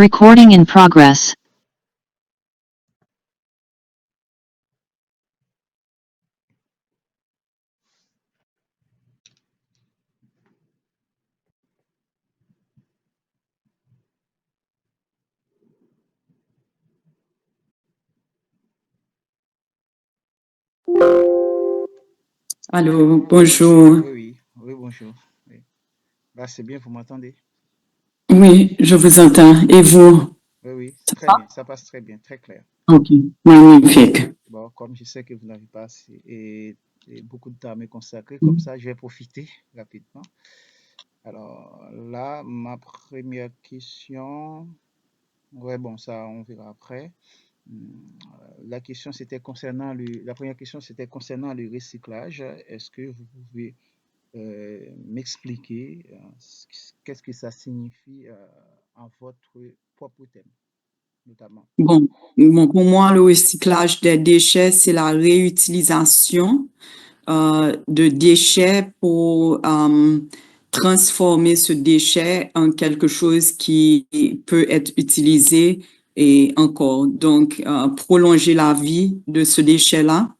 Recording in progress. Allô, bonjour. Oui, bonjour. Oui. Là, c'est bien, vous m'entendez? Oui, je vous entends. Et vous? Oui, très bien, ça passe très bien, très clair. Ok, magnifique. Bon, comme je sais que vous n'avez pas et beaucoup de temps à me consacrer, comme ça, je vais profiter rapidement. Alors là, ma première question, ouais, bon, ça, on verra après. La question, c'était concernant la première question, c'était concernant le recyclage. Est-ce que vous pouvez m'expliquer qu'est-ce que ça signifie en votre propre thème, notamment? Bon, pour moi, le recyclage des déchets, c'est la réutilisation de déchets pour transformer ce déchet en quelque chose qui peut être utilisé et encore. Donc, prolonger la vie de ce déchet-là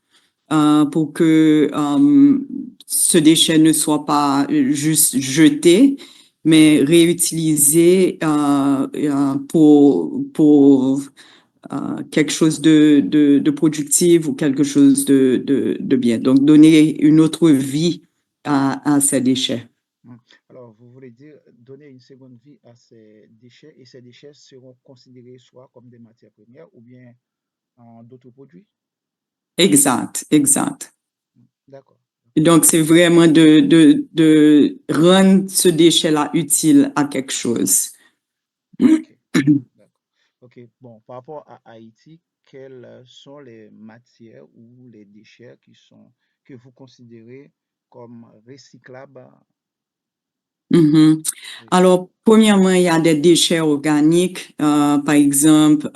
pour que ce déchet ne soit pas juste jeté, mais réutilisé pour quelque chose de productif ou quelque chose de bien. Donc, donner une autre vie à ces déchets. Alors, vous voulez dire donner une seconde vie à ces déchets et ces déchets seront considérés soit comme des matières premières ou bien d'autres produits? Exact, exact. D'accord. Donc, c'est vraiment de rendre ce déchet-là utile à quelque chose. Ok, d'accord. Ok, bon, par rapport à Haïti, quelles sont les matières ou les déchets que vous considérez comme recyclables? Mhm. Oui. Alors, premièrement, il y a des déchets organiques, par exemple,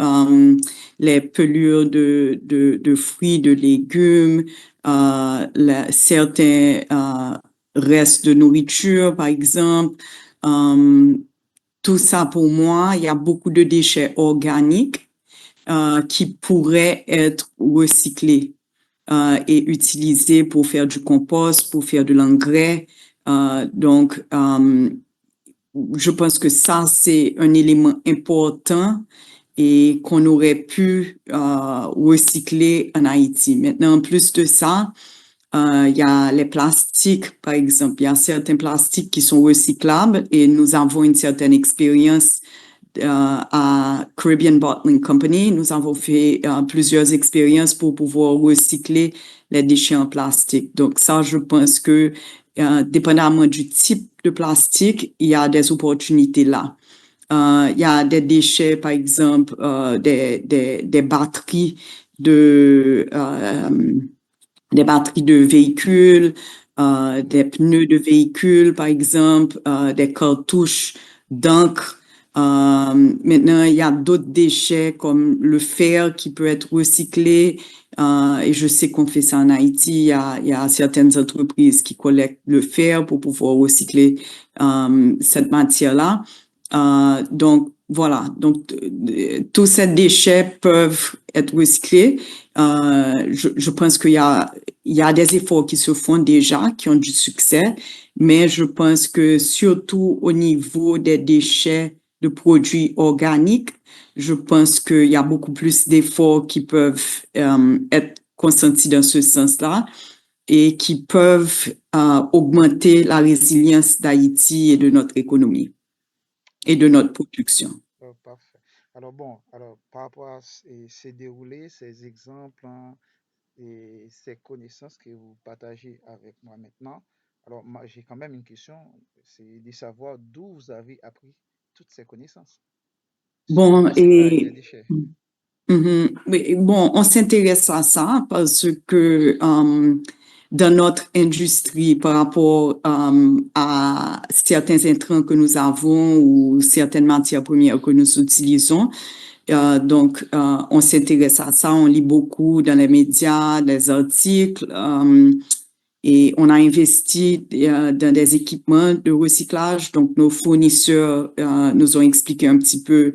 les pelures de fruits, de légumes, certains restes de nourriture, par exemple. Euh, Tout ça, pour moi, il y a beaucoup de déchets organiques qui pourraient être recyclés et utilisés pour faire du compost, pour faire de l'engrais. Donc, je pense que ça, c'est un élément important et qu'on aurait pu recycler en Haïti. Maintenant, en plus de ça, il y a les plastiques, par exemple. Il y a certains plastiques qui sont recyclables et nous avons une certaine expérience à Caribbean Bottling Company. Nous avons fait plusieurs expériences pour pouvoir recycler les déchets en plastique. Donc ça, je pense que dépendamment du type de plastique, il y a des opportunités là. Il y a des déchets, par exemple, des batteries des batteries de véhicules, des pneus de véhicules, par exemple, des cartouches d'encre. Maintenant, il y a d'autres déchets comme le fer qui peut être recyclé. Et je sais qu'on fait ça en Haïti. Il y a certaines entreprises qui collectent le fer pour pouvoir recycler cette matière-là. Donc, voilà. Donc, tous ces déchets peuvent être recyclés. Je pense il y a des efforts qui se font déjà, qui ont du succès, mais je pense que surtout au niveau des déchets de produits organiques, je pense qu'il y a beaucoup plus d'efforts qui peuvent être consentis dans ce sens-là et qui peuvent augmenter la résilience d'Haïti et de notre économie et de notre production. Parfait. Alors bon, alors par rapport à ces déroulés, ces exemples, hein, et ces connaissances que vous partagez avec moi maintenant, alors moi j'ai quand même une question, c'est de savoir d'où vous avez appris toutes ces connaissances sur le Bon, recyclage des déchets. Oui, bon, on s'intéresse à ça parce que dans notre industrie, par rapport à certains intrants que nous avons ou certaines matières premières que nous utilisons, donc on s'intéresse à ça, on lit beaucoup dans les médias, les articles, et on a investi dans des équipements de recyclage. Donc nos fournisseurs nous ont expliqué un petit peu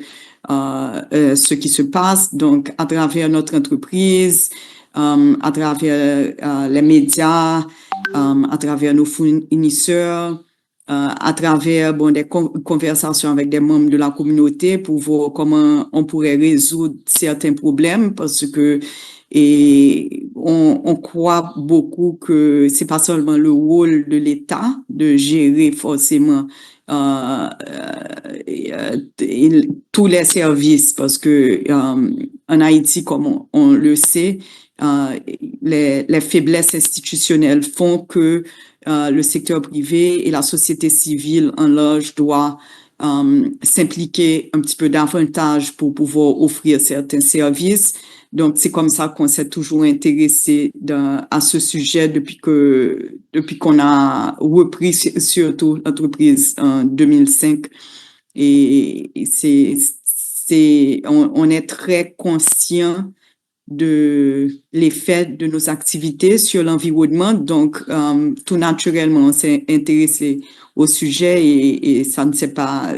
ce qui se passe. Donc, à travers notre entreprise, à travers les médias, à travers nos fournisseurs, à travers des conversations avec des membres de la communauté pour voir comment on pourrait résoudre certains problèmes parce que on croit beaucoup que c'est pas seulement le rôle de l'État de gérer forcément tous les services parce que en Haïti, comme on le sait, les faiblesses institutionnelles font que le secteur privé et la société civile en large doivent s'impliquer un petit peu davantage pour pouvoir offrir certains services. Donc, c'est comme ça qu'on s'est toujours intéressé à ce sujet depuis qu'on a repris surtout l'entreprise en 2005. Et on est très conscient de l'effet de nos activités sur l'environnement. Donc, tout naturellement, on s'est intéressé au sujet et ça ne s'est pas,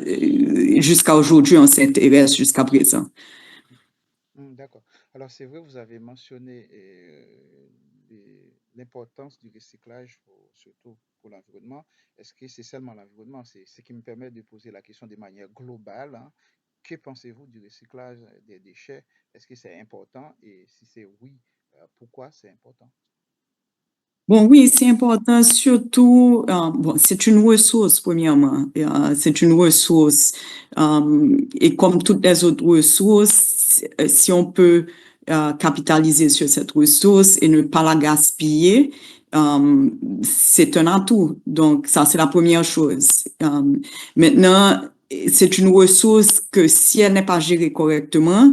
jusqu'à aujourd'hui, on s'intéresse jusqu'à présent. D'accord. Alors, c'est vrai, vous avez mentionné l'importance du recyclage, surtout pour l'environnement. Est-ce que c'est seulement l'environnement? C'est ce qui me permet de poser la question de manière globale, hein. Que pensez-vous du recyclage des déchets? Est-ce que c'est important? Et si c'est oui, pourquoi c'est important? Bon, oui, c'est important, surtout, bon, c'est une ressource, premièrement. C'est une ressource. Et comme toutes les autres ressources, si on peut capitaliser sur cette ressource et ne pas la gaspiller, c'est un atout. Donc, ça, c'est la première chose. Maintenant, c'est une ressource que si elle n'est pas gérée correctement,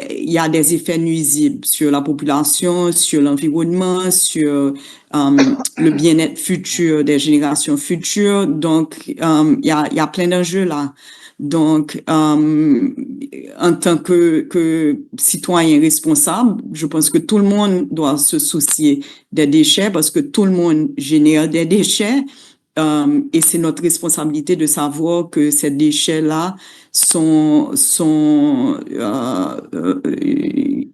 il y a des effets nuisibles sur la population, sur l'environnement, sur le bien-être futur des générations futures. Donc, il y a plein d'enjeux là. Donc, en tant que citoyen responsable, je pense que tout le monde doit se soucier des déchets parce que tout le monde génère des déchets. Et c'est notre responsabilité de savoir que ces déchets-là sont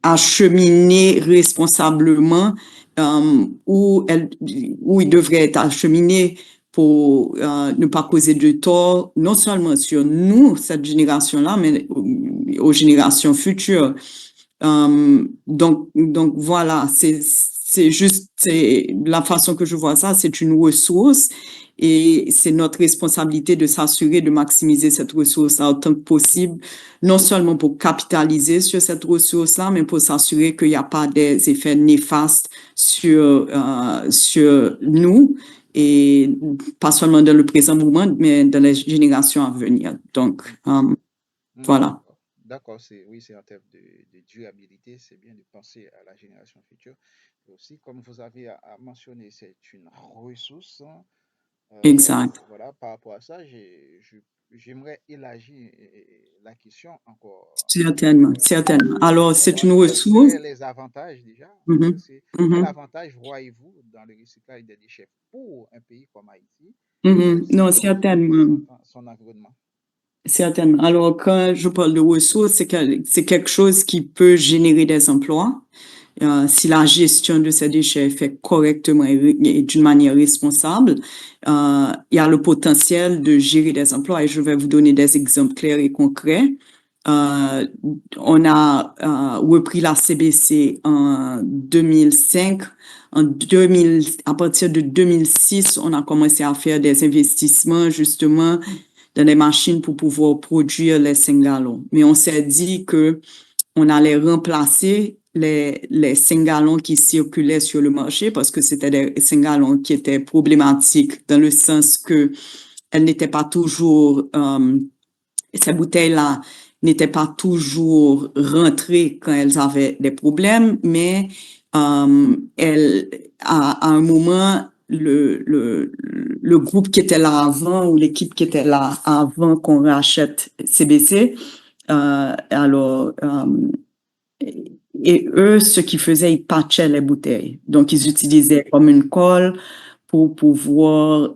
acheminés responsablement où ils devraient être acheminés pour ne pas causer de tort, non seulement sur nous, cette génération-là, mais aux générations futures. Donc voilà, c'est juste la façon que je vois ça, c'est une ressource et c'est notre responsabilité de s'assurer de maximiser cette ressource-là autant que possible, non seulement pour capitaliser sur cette ressource-là, mais pour s'assurer qu'il n'y a pas des effets néfastes sur nous et pas seulement dans le présent moment, mais dans les générations à venir. Donc, voilà. D'accord, oui, c'est en termes de durabilité, c'est bien de penser à la génération future. Et aussi, comme vous avez mentionné, c'est une ressource, hein. Exact. Voilà, par rapport à ça, j'aimerais élargir la question encore. Certainement, certainement. Alors, c'est Savoir une quels ressource. seraient les avantages déjà. Mhm, Quel mhm, avantage voyez-vous dans le recyclage des déchets pour un pays comme Haïti et mhm. aussi Non, pour certainement. son environnement? Certainement. Alors, quand je parle de ressources, c'est quelque chose qui peut générer des emplois. Si la gestion de ces déchets est faite correctement et d'une manière responsable, il y a le potentiel de gérer des emplois et je vais vous donner des exemples clairs et concrets. Euh, on a repris la CBC en 2005. À partir de 2006, on a commencé à faire des investissements justement dans des machines pour pouvoir produire les 5 gallons. Mais on s'est dit que on allait remplacer les 5 gallons qui circulaient sur le marché parce que c'était des 5 gallons qui étaient problématiques dans le sens que elles n'étaient pas toujours, ces bouteilles-là n'étaient pas toujours rentrées quand elles avaient des problèmes, mais à un moment, le groupe qui était là avant ou l'équipe qui était là avant qu'on rachète CBC, alors, et eux, ce qu'ils faisaient, ils patchaient les bouteilles. Donc, ils utilisaient comme une colle pour pouvoir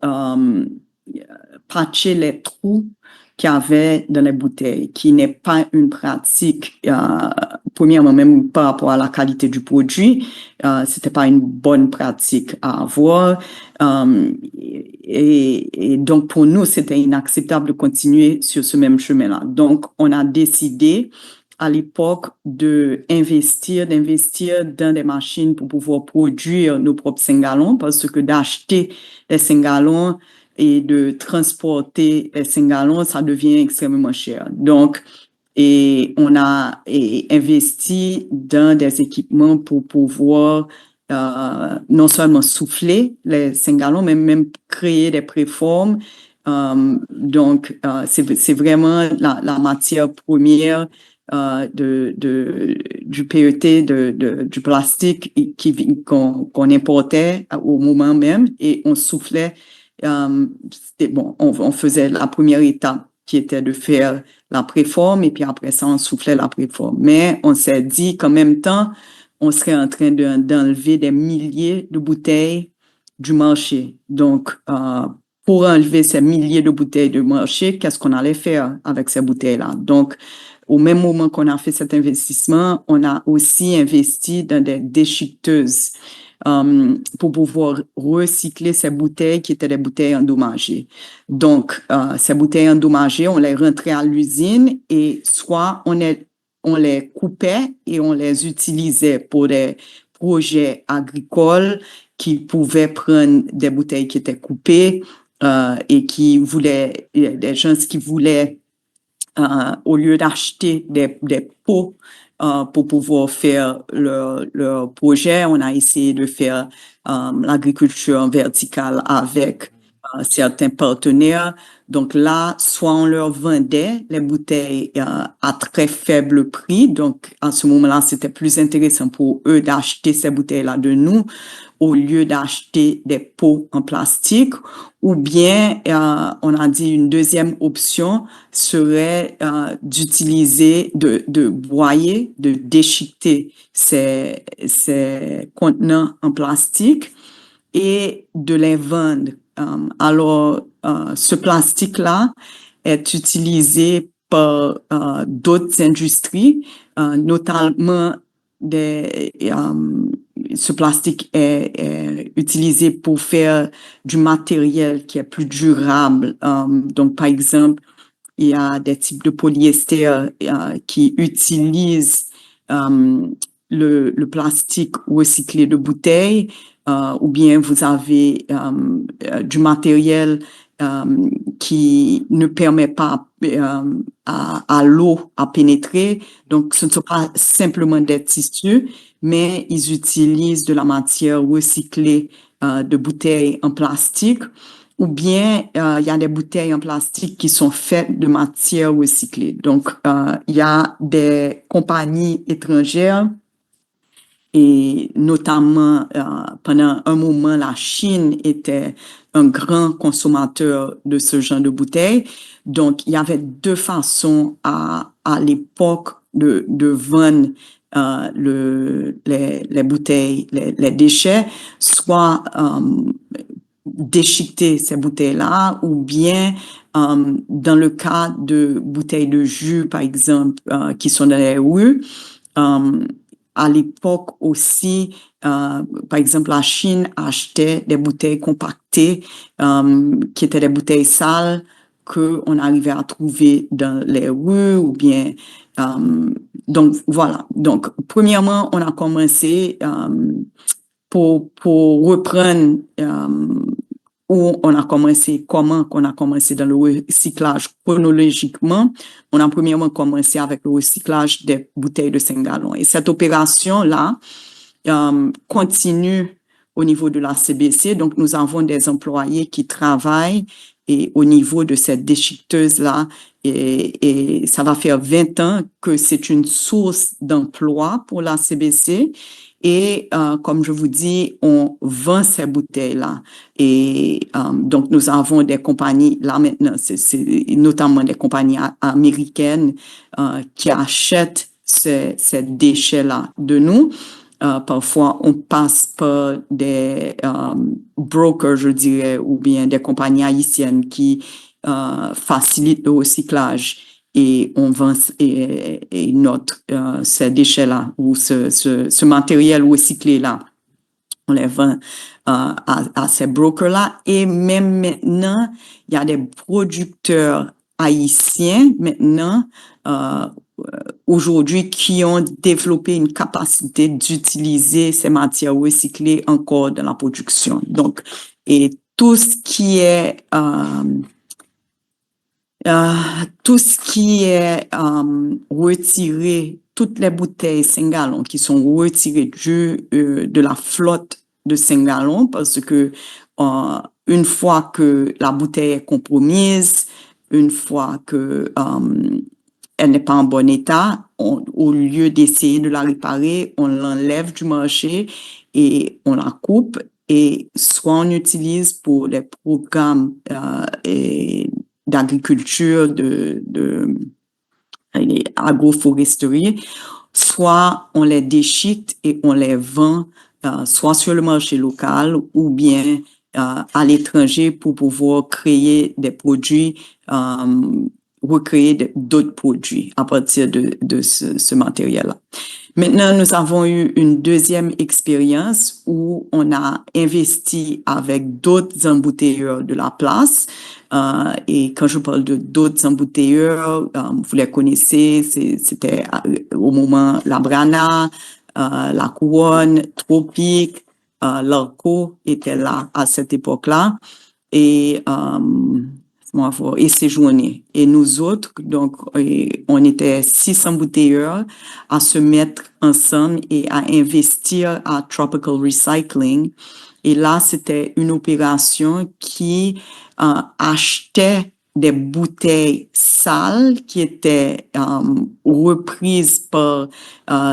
patcher les trous qu'il y avait dans les bouteilles, qui n'est pas une pratique, premièrement, même par rapport à la qualité du produit, c'était pas une bonne pratique à avoir. Et donc, pour nous, c'était inacceptable de continuer sur ce même chemin-là. Donc, on a décidé à l'époque d'investir dans des machines pour pouvoir produire nos propres 5 gallons, parce que d'acheter les 5 gallons et de transporter les 5 gallons, ça devient extrêmement cher. Donc, et on a investi dans des équipements pour pouvoir non seulement souffler les 5 gallons, mais même créer des préformes. Donc, c'est vraiment la matière première du PET, du plastique qu'on importait au moment même, et on soufflait. Bon, on faisait la première étape qui était de faire la préforme, et puis après ça, on soufflait la préforme. Mais on s'est dit qu'en même temps, on serait en train d'enlever des milliers de bouteilles du marché. Donc, pour enlever ces milliers de bouteilles du marché, qu'est-ce qu'on allait faire avec ces bouteilles-là? Donc, au même moment qu'on a fait cet investissement, on a aussi investi dans des déchiqueteuses pour pouvoir recycler ces bouteilles qui étaient des bouteilles endommagées. Donc, ces bouteilles endommagées, on les rentrait à l'usine et soit on les coupait et on les utilisait pour des projets agricoles qui pouvaient prendre des bouteilles qui étaient coupées et qui voulaient, des gens qui voulaient au lieu d'acheter des pots pour pouvoir faire leur projet, on a essayé de faire l'agriculture verticale avec certains partenaires. Donc là, soit on leur vendait les bouteilles à très faible prix. Donc, à ce moment-là, c'était plus intéressant pour eux d'acheter ces bouteilles-là de nous au lieu d'acheter des pots en plastique. Ou bien, on a dit une deuxième option serait d'utiliser, de broyer, de déchiqueter ces contenants en plastique et de les vendre. Alors, ce plastique-là est utilisé par d'autres industries, notamment ce plastique est utilisé pour faire du matériel qui est plus durable. Donc, par exemple, il y a des types de polyester qui utilisent le plastique recyclé de bouteilles, ou bien vous avez du matériel qui ne permet pas à l'eau à pénétrer. Donc, ce ne sont pas simplement des tissus, mais ils utilisent de la matière recyclée de bouteilles en plastique. Ou bien, il y a des bouteilles en plastique qui sont faites de matière recyclée. Donc, il y a des compagnies étrangères et notamment, pendant un moment, la Chine était un grand consommateur de ce genre de bouteilles. Donc, il y avait 2 façons à l'époque de vendre les bouteilles, les déchets, soit déchiqueter ces bouteilles-là, ou bien dans le cas de bouteilles de jus, par exemple, qui sont dans les rues, à l'époque aussi, par exemple, la Chine achetait des bouteilles compactées qui étaient des bouteilles sales qu'on arrivait à trouver dans les rues ou bien... donc, voilà. Donc, premièrement, on a commencé pour reprendre où on a commencé, comment qu'on a commencé dans le recyclage chronologiquement. On a premièrement commencé avec le recyclage des bouteilles de 5 gallons. Et cette opération-là continue au niveau de la CBC. Donc, nous avons des employés qui travaillent et au niveau de cette déchiqueteuse-là. Et ça va faire 20 ans que c'est une source d'emploi pour la CBC. Et comme je vous dis, on vend ces bouteilles-là. Et donc, nous avons des compagnies, là maintenant, c'est notamment des compagnies américaines qui achètent ces déchets-là de nous. Parfois, on passe par des brokers, je dirais, ou bien des compagnies haïtiennes qui facilite le recyclage et on vend ces déchets-là ou ce matériel recyclé-là, on les vend à ces brokers-là. Et même maintenant, il y a des producteurs haïtiens maintenant, aujourd'hui, qui ont développé une capacité d'utiliser ces matières recyclées encore dans la production. Donc, et tout ce qui est retiré, toutes les bouteilles 5 gallons qui sont retirées de la flotte de 5 gallons, parce que une fois que la bouteille est compromise, une fois que elle n'est pas en bon état, au lieu d'essayer de la réparer, on l'enlève du marché et on la coupe, et soit on utilise pour les programmes d'agriculture, agroforesterie, soit on les déchiquette et on les vend soit sur le marché local ou bien à l'étranger pour pouvoir créer des produits, recréer d'autres produits à partir de ce matériel-là. Maintenant, nous avons eu une deuxième expérience où on a investi avec d'autres embouteilleurs de la place. Et quand je parle de d'autres embouteilleurs, vous les connaissez, c'était au moment La Brana, La Couronne, Tropique, Larco était là à cette époque-là. Et séjourner. Et nous autres, donc, on était 6 embouteilleurs à se mettre ensemble et à investir à Tropical Recycling. Et là, c'était une opération qui achetait des bouteilles sales qui étaient reprises par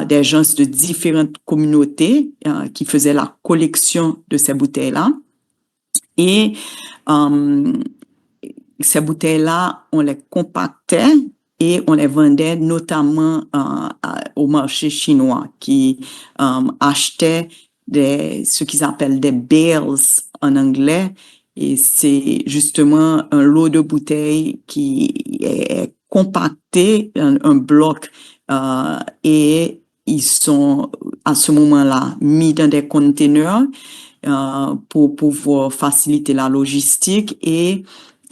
des gens de différentes communautés qui faisaient la collection de ces bouteilles-là. Et ces bouteilles-là, on les compactait et on les vendait notamment au marché chinois qui achetait ce qu'ils appellent des bales en anglais. Et c'est justement un lot de bouteilles qui est compacté, un bloc, et ils sont à ce moment-là mis dans des containers pour pouvoir faciliter la logistique, et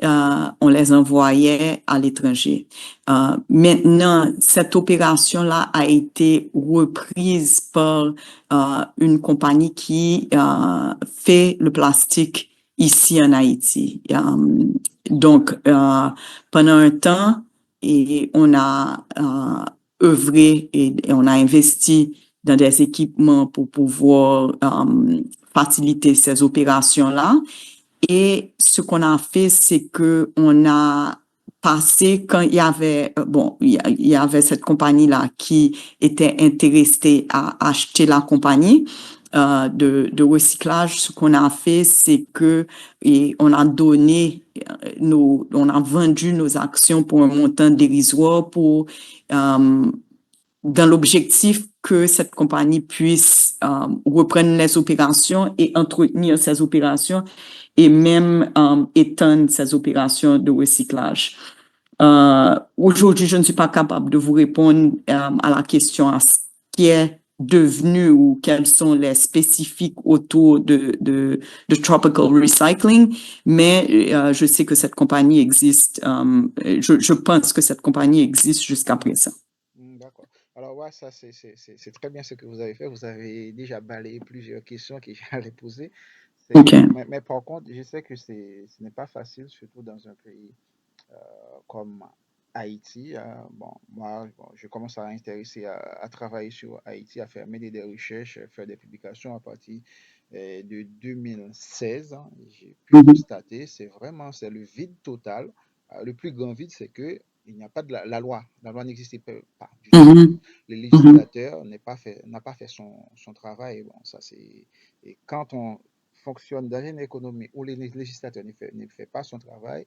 on les envoyait à l'étranger. Maintenant, cette opération-là a été reprise par une compagnie qui fait le plastique ici en Haïti. Donc, pendant un temps, et on a œuvré et on a investi dans des équipements pour pouvoir faciliter ces opérations-là. Et ce qu'on a fait, c'est que on a passé, quand il y avait, il y avait cette compagnie-là qui était intéressée à acheter la compagnie de recyclage. Ce qu'on a fait, c'est que on a donné on a vendu nos actions pour un montant dérisoire dans l'objectif que cette compagnie puisse reprendre les opérations et entretenir ces opérations et même étendre ces opérations de recyclage. Aujourd'hui, je ne suis pas capable de vous répondre à la question à ce qui est devenu ou quels sont les spécifiques autour de Tropical Recycling, mais je sais que cette compagnie existe. Je pense que cette compagnie existe jusqu'à présent. D'accord. Alors, ouais, ça, c'est très bien ce que vous avez fait. Vous avez déjà balayé plusieurs questions que j'allais poser. OK. Mais par contre, je sais que ce n'est pas facile, surtout dans un pays comme Haïti. Bon, moi, bon, je commence à m'intéresser à travailler sur Haïti, à faire mener des recherches, faire des publications à partir de 2016. Hein. J'ai pu constater, c'est le vide total. Le plus grand vide, c'est que il n'y a pas de la loi. La loi n'existait pas du tout. Le législateur n'a pas fait son travail. Bon, ça c'est. Et quand on fonctionne dans une économie où le législateur ne fait pas son travail,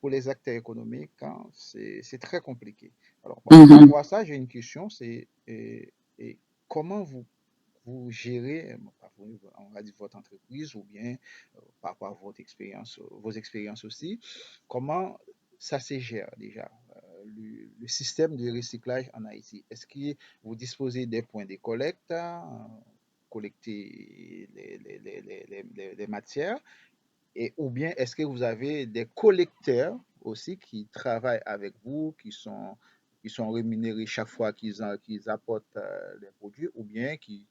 pour les acteurs économiques, hein, c'est très compliqué. Alors, bon, par rapport à ça, j'ai une question, c'est comment vous vous gérez, on va dire votre entreprise ou bien par rapport à votre expérience, vos expériences aussi, comment ça se gère déjà, le système de recyclage en Haïti? Est-ce que vous disposez des points de collecte, collecter les matières, et ou bien est-ce que vous avez des collecteurs aussi qui travaillent avec vous, qui sont rémunérés chaque fois qu'ils apportent les produits, ou bien qui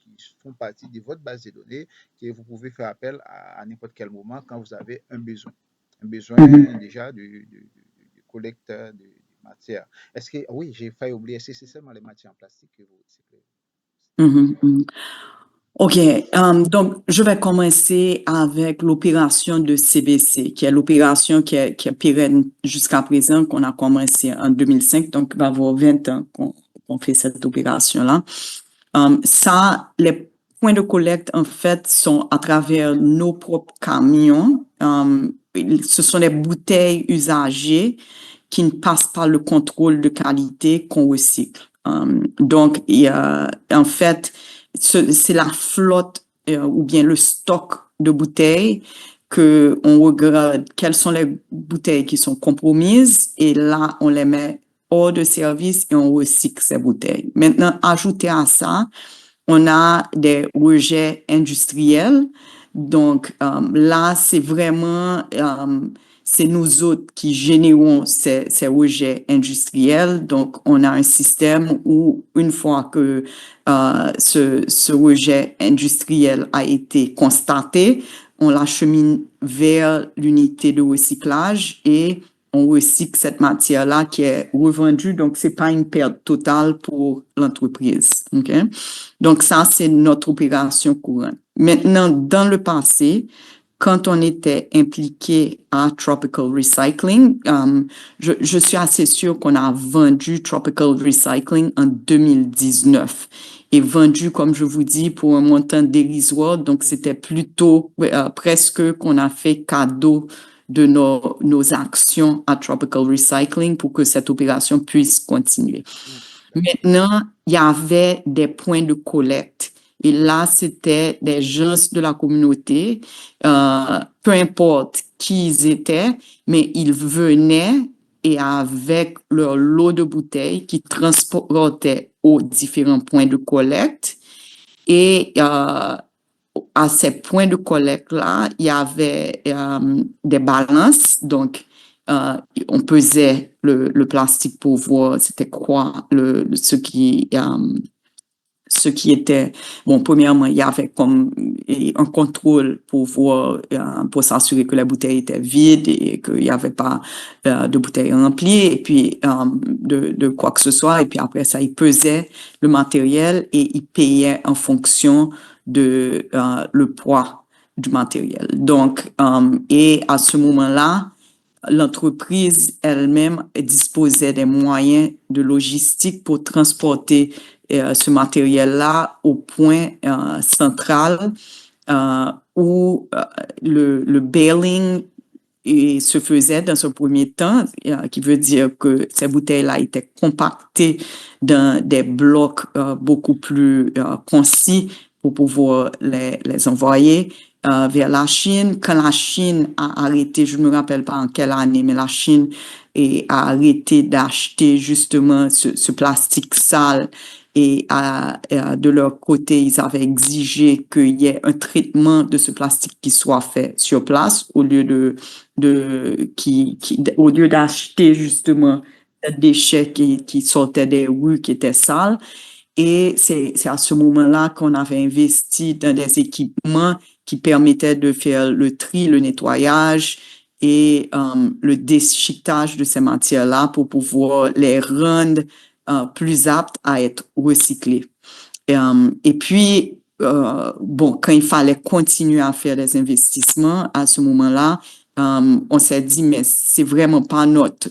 font partie de votre base de données que vous pouvez faire appel à n'importe quel moment quand vous avez un besoin Mhm. déjà de collecte de matière. Est-ce que, oui, j'ai failli oublier, est-ce que c'est seulement les matières en plastique que vous recyclez? Mhm. Mhm. OK, donc je vais commencer avec l'opération de CBC, qui est l'opération qui est pérenne jusqu'à présent, qu'on a commencé en 2005, donc il va y avoir 20 ans qu'on fait cette opération-là. Ça, les points de collecte, en fait, sont à travers nos propres camions. Ce sont des bouteilles usagées qui ne passent pas le contrôle de qualité qu'on recycle. Donc, en fait, c'est la flotte ou bien le stock de bouteilles que on regarde quelles sont les bouteilles qui sont compromises et là, on les met hors de service et on recycle ces bouteilles. Maintenant, ajouté à ça, on a des rejets industriels. Donc là, c'est vraiment, c'est nous autres qui générons ces rejets industriels. Donc, on a un système où une fois que ce rejet industriel a été constaté, on l'achemine vers l'unité de recyclage et on recycle cette matière-là qui est revendue. Donc, c'est pas une perte totale pour l'entreprise. OK? Donc, ça, c'est notre opération courante. Maintenant, dans le passé, quand on était impliqué à Tropical Recycling, je suis assez sûre qu'on a vendu Tropical Recycling en 2019 et vendu, comme je vous dis, pour un montant dérisoire. Donc, c'était plutôt presque qu'on a fait cadeau de nos actions à Tropical Recycling pour que cette opération puisse continuer. D'accord. Maintenant, il y avait des points de collecte. Et là, c'était des gens de la communauté, peu importe qui ils étaient, mais ils venaient et avec leur lot de bouteilles qui transportaient aux différents points de collecte. Et à ces points de collecte-là, il y avait des balances. Donc, on pesait le plastique pour voir c'était quoi ce qui était, bon, premièrement, il y avait comme un contrôle pour voir, pour s'assurer que la bouteille était vide et qu'il n'y avait pas de bouteille remplie et puis de quoi que ce soit. Et puis après ça, il pesait le matériel et il payait en fonction de le poids du matériel. Donc, et à ce moment-là, l'entreprise elle-même disposait des moyens de logistique pour transporter ce matériel-là au point central où le baling se faisait dans ce premier temps, qui veut dire que ces bouteilles-là étaient compactées dans des blocs beaucoup plus concis pour pouvoir les envoyer vers la Chine. Quand la Chine a arrêté, je ne me rappelle pas en quelle année, mais la Chine a arrêté d'acheter justement ce plastique sale et de leur côté, ils avaient exigé qu'il y ait un traitement de ce plastique qui soit fait sur place au lieu au lieu d'acheter justement des déchets qui sortaient des rues qui étaient sales. Et c'est à ce moment-là qu'on avait investi dans des équipements qui permettaient de faire le tri, le nettoyage et le déchiquetage de ces matières-là pour pouvoir les rendre plus aptes à être recyclées. Et puis, bon, quand il fallait continuer à faire des investissements, à ce moment-là, on s'est dit, mais c'est vraiment pas notre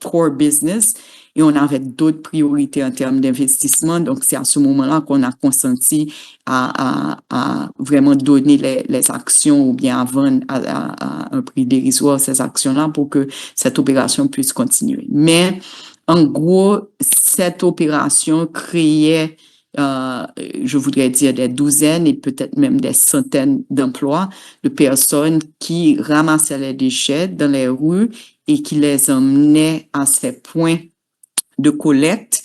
core business et on avait d'autres priorités en termes d'investissement. Donc, c'est à ce moment-là qu'on a consenti à vraiment donner les actions ou bien à vendre à un prix dérisoire ces actions-là pour que cette opération puisse continuer. Mais en gros, cette opération créait je voudrais dire des douzaines et peut-être même des centaines d'emplois de personnes qui ramassaient les déchets dans les rues et qui les emmenaient à ces points de collecte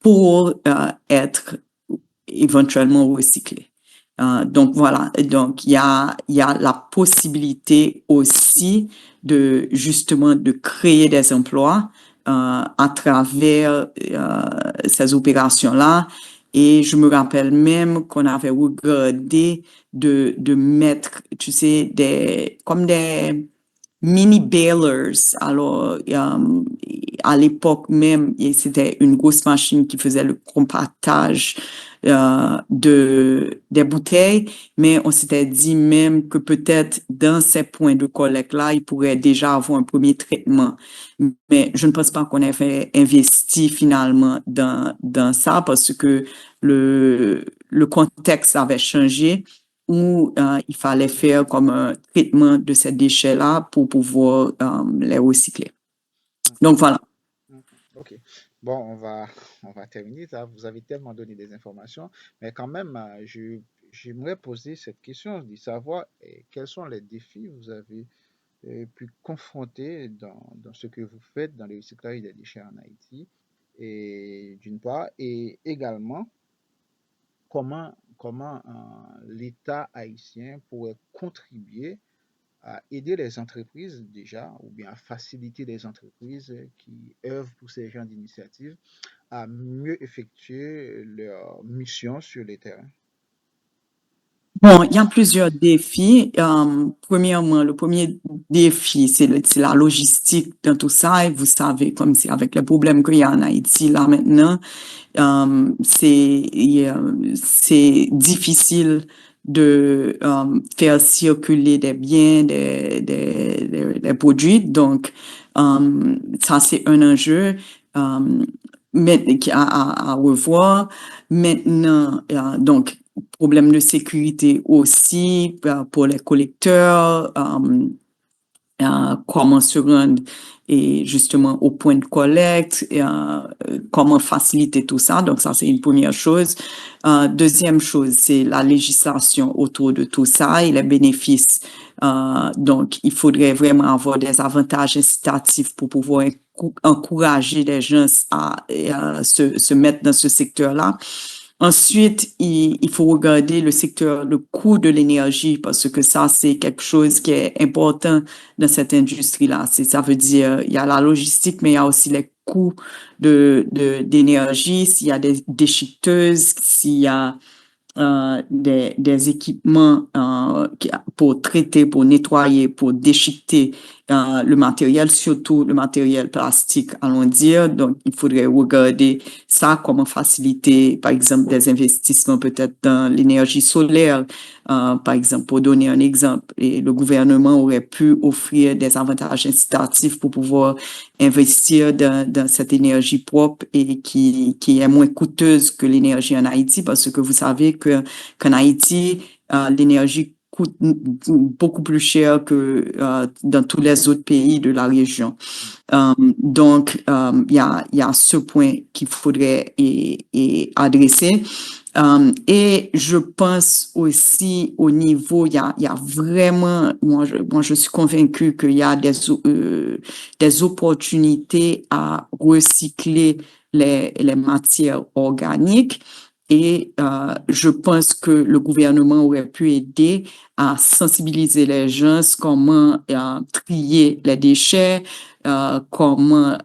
pour être éventuellement recyclés. Donc voilà, donc il y a la possibilité aussi de justement de créer des emplois à travers ces opérations-là. Et je me rappelle même qu'on avait regardé de mettre, tu sais, comme des mini balers. Alors, à l'époque même, c'était une grosse machine qui faisait le compactage des bouteilles, mais on s'était dit même que peut-être dans ces points de collecte-là, il pourrait déjà avoir un premier traitement. Mais je ne pense pas qu'on avait investi finalement dans ça parce que le contexte avait changé où il fallait faire comme un traitement de ces déchets-là pour pouvoir les recycler. Donc voilà. OK. Bon, on va terminer ça. Vous avez tellement donné des informations, mais quand même, j'aimerais poser cette question de savoir quels sont les défis que vous avez pu confronter dans ce que vous faites dans le recyclage des déchets en Haïti, et d'une part, et également comment l'État haïtien pourrait contribuer à aider les entreprises déjà, ou bien à faciliter les entreprises qui œuvrent pour ces genres d'initiatives à mieux effectuer leur mission sur les terrains. Bon, il y a plusieurs défis. Premièrement, le premier défi, c'est la logistique dans tout ça. Et vous savez, comme c'est avec les problèmes qu'il y a en Haïti là maintenant, c'est difficile de faire circuler des biens, des produits. Donc, ça, c'est un enjeu à revoir. Maintenant, donc, problème de sécurité aussi pour les collecteurs, comment se rendre et justement au point de collecte, comment faciliter tout ça. Donc ça, c'est une première chose. Deuxième chose, c'est la législation autour de tout ça et les bénéfices. Donc, il faudrait vraiment avoir des avantages incitatifs pour pouvoir encourager les gens à se mettre dans ce secteur-là. Ensuite, il faut regarder le coût de l'énergie parce que ça, c'est quelque chose qui est important dans cette industrie-là. Ça veut dire, il y a la logistique, mais il y a aussi les coûts d'énergie, s'il y a des déchiqueteuses, s'il y a des équipements pour traiter, pour nettoyer, pour déchiqueter le matériel, surtout le matériel plastique, allons dire. Donc, il faudrait regarder ça, comment faciliter, par exemple, des investissements peut-être dans l'énergie solaire, par exemple, pour donner un exemple. Et le gouvernement aurait pu offrir des avantages incitatifs pour pouvoir investir dans cette énergie propre et qui est moins coûteuse que l'énergie en Haïti, parce que vous savez qu'en Haïti, l'énergie coûte beaucoup plus cher que dans tous les autres pays de la région. Donc, il y a ce point qu'il faudrait adresser. Et je pense aussi au niveau, il y a vraiment, moi je suis convaincue qu'il y a des opportunités à recycler les matières organiques. Et je pense que le gouvernement aurait pu aider à sensibiliser les gens comment trier les déchets, comment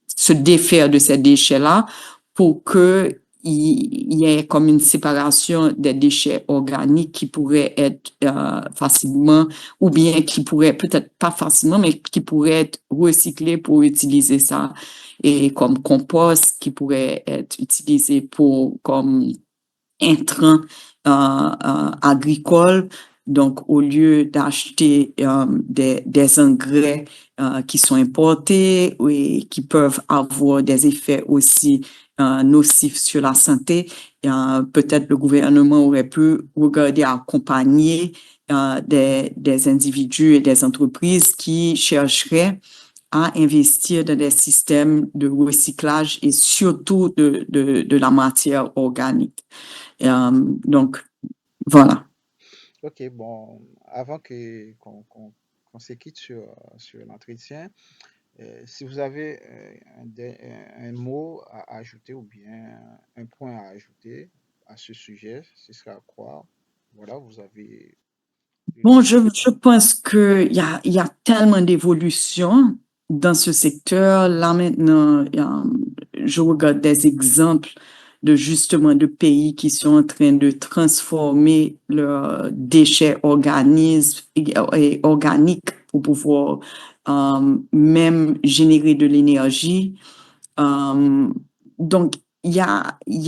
se défaire de ces déchets-là pour que il y ait comme une séparation des déchets organiques qui pourraient être facilement, ou bien qui pourraient, peut-être pas facilement, mais qui pourraient être recyclés pour utiliser ça et comme compost, qui pourrait être utilisé comme intrants agricoles. Donc, au lieu d'acheter des engrais qui sont importés et qui peuvent avoir des effets aussi nocifs sur la santé, peut-être le gouvernement aurait pu regarder à accompagner des individus et des entreprises qui chercheraient à investir dans des systèmes de recyclage et surtout de la matière organique. Donc, voilà. Ok, bon, avant qu'on se quitte sur l'entretien, si vous avez un mot à ajouter ou bien un point à ajouter à ce sujet, ce sera quoi? Voilà, vous avez le Bon, micro. je pense il y a tellement d'évolution dans ce secteur. Là maintenant, je regarde des exemples de justement de pays qui sont en train de transformer leurs déchets et organiques pour pouvoir même générer de l'énergie. Euh, donc, il y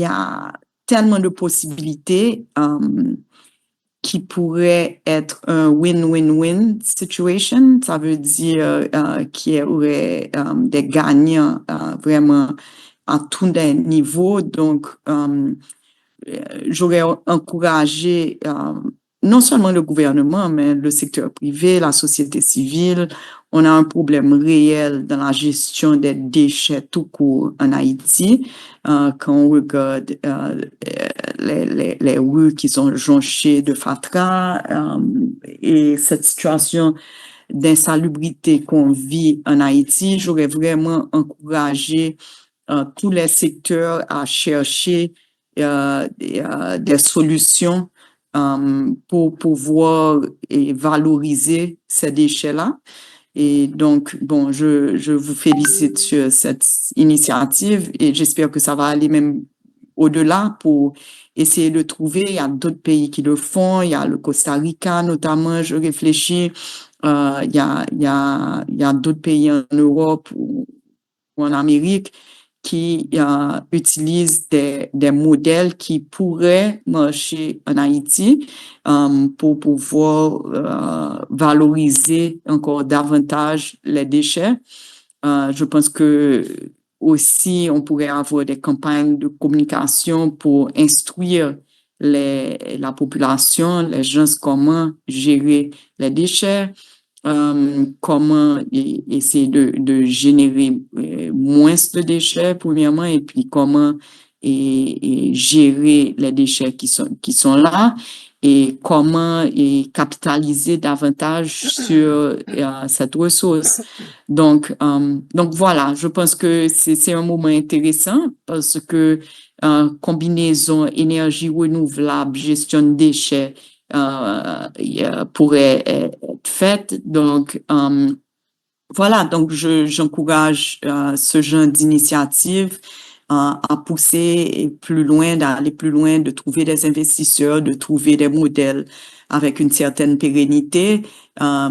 a tellement de possibilités. Qui pourrait être un win-win-win situation. Ça veut dire qu'il y aurait des gagnants vraiment à tous les niveaux. Donc, j'aurais encouragé non seulement le gouvernement, mais le secteur privé, la société civile. On a un problème réel dans la gestion des déchets tout court en Haïti. Quand on regarde les rues qui sont jonchées de fatras et cette situation d'insalubrité qu'on vit en Haïti, j'aurais vraiment encouragé tous les secteurs à chercher des solutions pour pouvoir valoriser ces déchets-là. Et donc, bon, je vous félicite sur cette initiative et j'espère que ça va aller même au-delà pour essayer de trouver. Il y a d'autres pays qui le font. Il y a le Costa Rica, notamment, je réfléchis. Il y a d'autres pays en Europe ou en Amérique qui utilisent des modèles qui pourraient marcher en Haïti pour pouvoir valoriser encore davantage les déchets. Je pense que aussi, on pourrait avoir des campagnes de communication pour instruire la population, les gens, comment gérer les déchets, comment essayer de générer moins de déchets, premièrement, et puis comment gérer les déchets qui sont là et comment capitaliser davantage sur cette ressource. Donc voilà, je pense que c'est un moment intéressant parce que combinaison énergie renouvelable, gestion de déchets pourrait être faite. Donc voilà, donc j'encourage ce genre d'initiative à pousser plus loin, d'aller plus loin, de trouver des investisseurs, de trouver des modèles avec une certaine pérennité.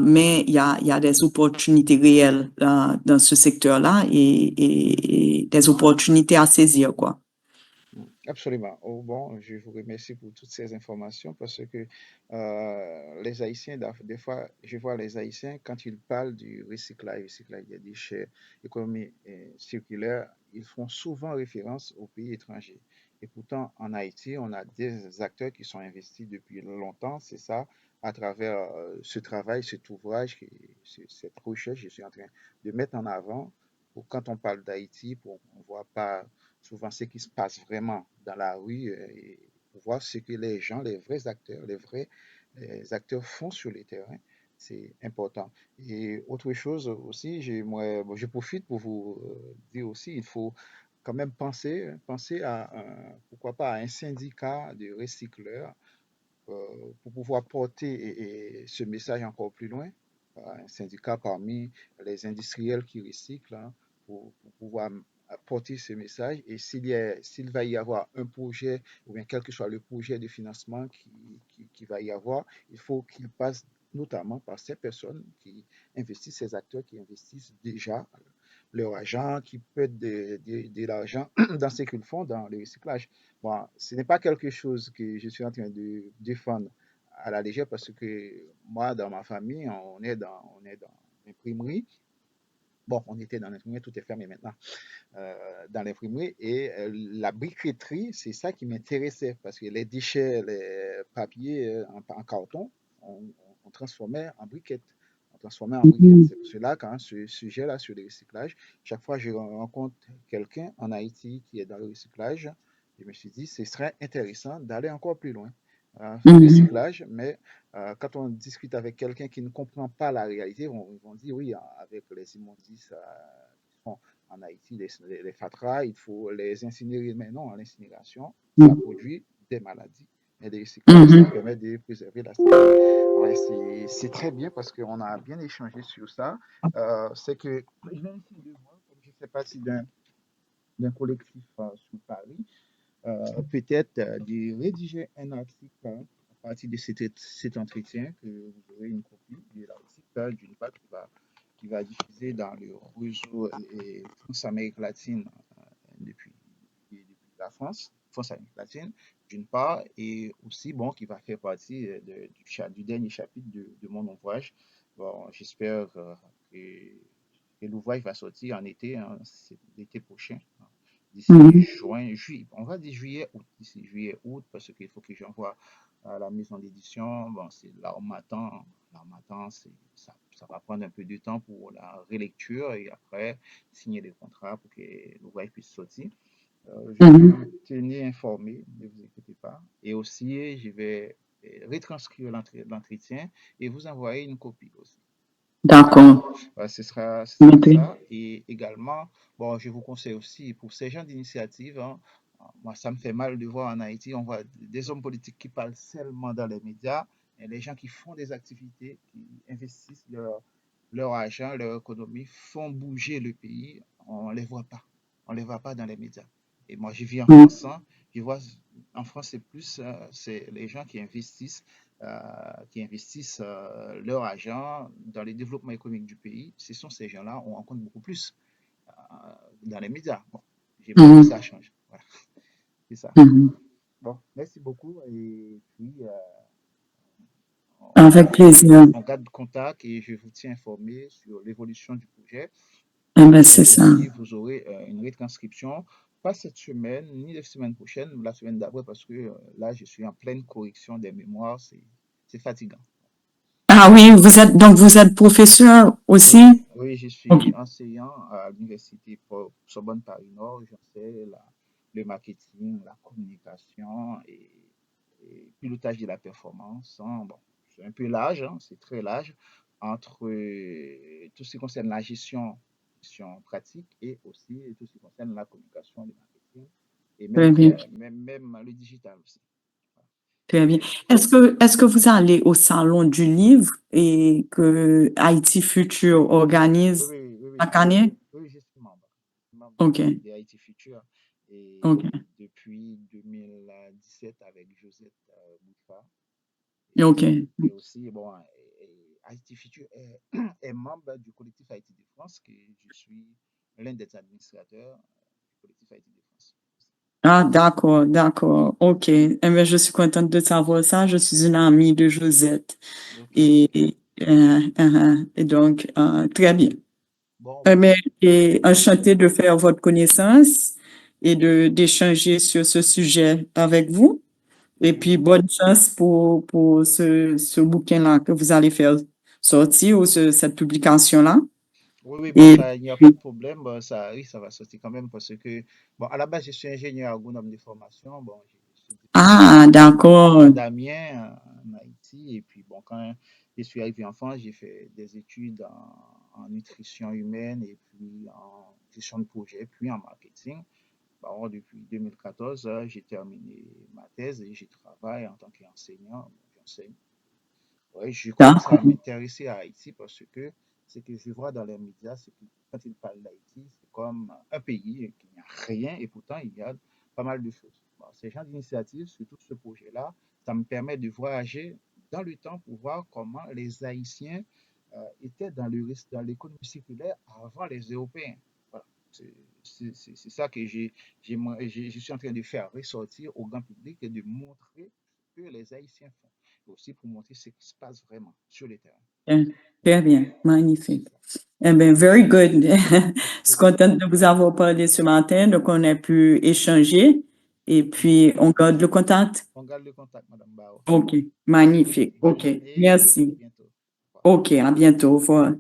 Mais il y a des opportunités réelles dans ce secteur-là et des opportunités à saisir, quoi. Absolument. Oh, bon, je vous remercie pour toutes ces informations parce que les Haïtiens, des fois, je vois les Haïtiens, quand ils parlent du recyclage des déchets, économie circulaire, ils font souvent référence aux pays étrangers. Et pourtant, en Haïti, on a des acteurs qui sont investis depuis longtemps, c'est ça, à travers ce travail, cet ouvrage, cette recherche, je suis en train de mettre en avant. Pour, quand on parle d'Haïti, on ne voit pas souvent ce qui se passe vraiment dans la rue et voir ce que les gens, les vrais acteurs, les acteurs font sur le terrain. C'est important. Et autre chose aussi, je profite pour vous dire aussi, il faut quand même penser à, pourquoi pas, à un syndicat de recycleurs pour pouvoir porter ce message encore plus loin. Un syndicat parmi les industriels qui recyclent, hein, pour pouvoir porter ce message. Et s'il va y avoir un projet, ou bien quel que soit le projet de financement qui va y avoir, il faut qu'il passe notamment par ces personnes qui investissent, ces acteurs qui investissent déjà leur argent, qui peut être de l'argent dans ce qu'ils font dans le recyclage. Bon, ce n'est pas quelque chose que je suis en train de défendre à la légère parce que moi, dans ma famille, on est dans l'imprimerie. Bon, on était dans l'imprimerie, tout est fermé maintenant, dans l'imprimerie. Et la briqueterie, c'est ça qui m'intéressait parce que les déchets, les papiers en carton, on transformait en briquettes. transformer en briquette. C'est pour cela qu'un ce sujet-là sur le recyclage, chaque fois que je rencontre quelqu'un en Haïti qui est dans le recyclage, je me suis dit, ce serait intéressant d'aller encore plus loin. Recyclage, mais quand on discute avec quelqu'un qui ne comprend pas la réalité, ils vont dire oui, avec les immondices qui sont en Haïti, les fatras, il faut les incinérer. Mais non, l'incinération, ça produit des maladies. Et le recyclage, ça permet de préserver la santé. Ouais, c'est très bien parce qu'on a bien échangé sur ça. C'est que je viens ici de voir, comme je fais partie d'un collectif sur Paris, peut-être de rédiger un article à partir de cet entretien, que vous aurez une copie de l'article d'une part qui va diffuser dans le réseau France-Amérique latine depuis la France, France-Amérique latine, d'une part, et aussi, bon, qui va faire partie du dernier chapitre de mon ouvrage. Bon, j'espère que l'ouvrage va sortir en été, hein, l'été prochain, hein, d'ici juin, juillet. On va dire juillet, août, d'ici juillet, août, parce qu'il faut que j'envoie à la maison d'édition. Bon, c'est l'armatan. L'armatan, ça va prendre un peu de temps pour la relecture et après signer les contrats pour que l'ouvrage puisse sortir. Je vais vous tenir informé, ne vous inquiétez pas. Et aussi, je vais retranscrire l'entretien et vous envoyer une copie aussi. D'accord. Ce sera Ok. ça. Et également, bon, je vous conseille aussi pour ces gens d'initiative, hein, moi, ça me fait mal de voir en Haïti, on voit des hommes politiques qui parlent seulement dans les médias, et les gens qui font des activités, qui investissent leur argent, leur économie, font bouger le pays, on ne les voit pas. On ne les voit pas dans les médias. Et moi, je vis en France, hein, je vois en France, c'est plus c'est les gens qui investissent leur argent dans le développement économique du pays. Ce sont ces gens-là, on rencontre beaucoup plus dans les médias. Bon, j'aimerais que ça change. Voilà, c'est ça. Bon, merci beaucoup. Et puis, Avec plaisir. on garde contact et je vous tiens informé sur l'évolution du projet. Eh ben, Et c'est ça. aussi, vous aurez une retranscription, pas cette semaine, ni la semaine prochaine, la semaine d'après, parce que là, je suis en pleine correction des mémoires. C'est fatigant. Ah oui, vous êtes professeur aussi? Oui, oui, je Ok. suis enseignant à l'université Sorbonne Paris-Nord. J'enseigne le marketing, la communication et pilotage de la performance, hein. Bon, c'est un peu large, hein, c'est très large, entre tout ce qui concerne la gestion pratique et aussi tout ce qui concerne la communication, le marketing et Très bien. même le digital aussi. Voilà. Très bien. Et- Est-ce que vous allez au salon du livre et que Haïti Future Oui, organise oui, oui, oui, chaque année? oui, je suis membre Ok. de Haïti Future et Ok. depuis 2017 avec Josette Boufa Ok. et aussi, bon, Haïti Future est membre du collectif Haïti de France, que je suis l'un des administrateurs du collectif Haïti de France. Ah, d'accord, d'accord. OK. Eh bien, je suis contente de savoir ça. Je suis une amie de Josette. Ok, Et, ok. et donc, très bien. Bon, Eh bien, merci. et enchanté de faire votre connaissance et d'échanger sur ce sujet avec vous. Et Oui, puis, bonne chance pour ce bouquin-là que vous allez faire sortir ou cette publication-là. oui, oui, bon, Et ça, il n'y a pas de puis, problème. Bon, ça, oui, ça va sortir quand même parce que, bon, à la base, je suis ingénieur agronome de formation. Bon, je suis diplômé ah, d'accord. à Damien, en Haïti. Et puis, bon, quand je suis arrivé en France, j'ai fait des études en nutrition humaine et puis en gestion de projet, puis en marketing. Bon, depuis 2014, j'ai terminé ma thèse et je travaille en tant qu'enseignant. J'enseigne. Ouais, je commence à D'accord. m'intéresser à Haïti parce que ce que je vois dans les médias, c'est que quand ils parlent d'Haïti, c'est comme un pays qui n'a rien et pourtant il y a pas mal de choses. Bon, ces gens d'initiative, surtout ce projet-là, ça me permet de voyager dans le temps pour voir comment les Haïtiens étaient dans l'économie circulaire avant les Européens. Voilà. C'est ça que je suis en train de faire ressortir au grand public et de montrer ce que les Haïtiens font et aussi pour montrer ce qui se passe vraiment sur le terrain. Bien. Très bien. C'est Magnifique. ça. Eh bien, very good. Je suis C'est ça. contente de vous avoir parlé ce matin, donc on a pu échanger et Mhm. puis on garde le contact. On garde le contact, Madame Bao. OK. Merci Magnifique. beaucoup. Bonne OK. journée et à Merci. bientôt. Au revoir. OK, à bientôt. Au revoir.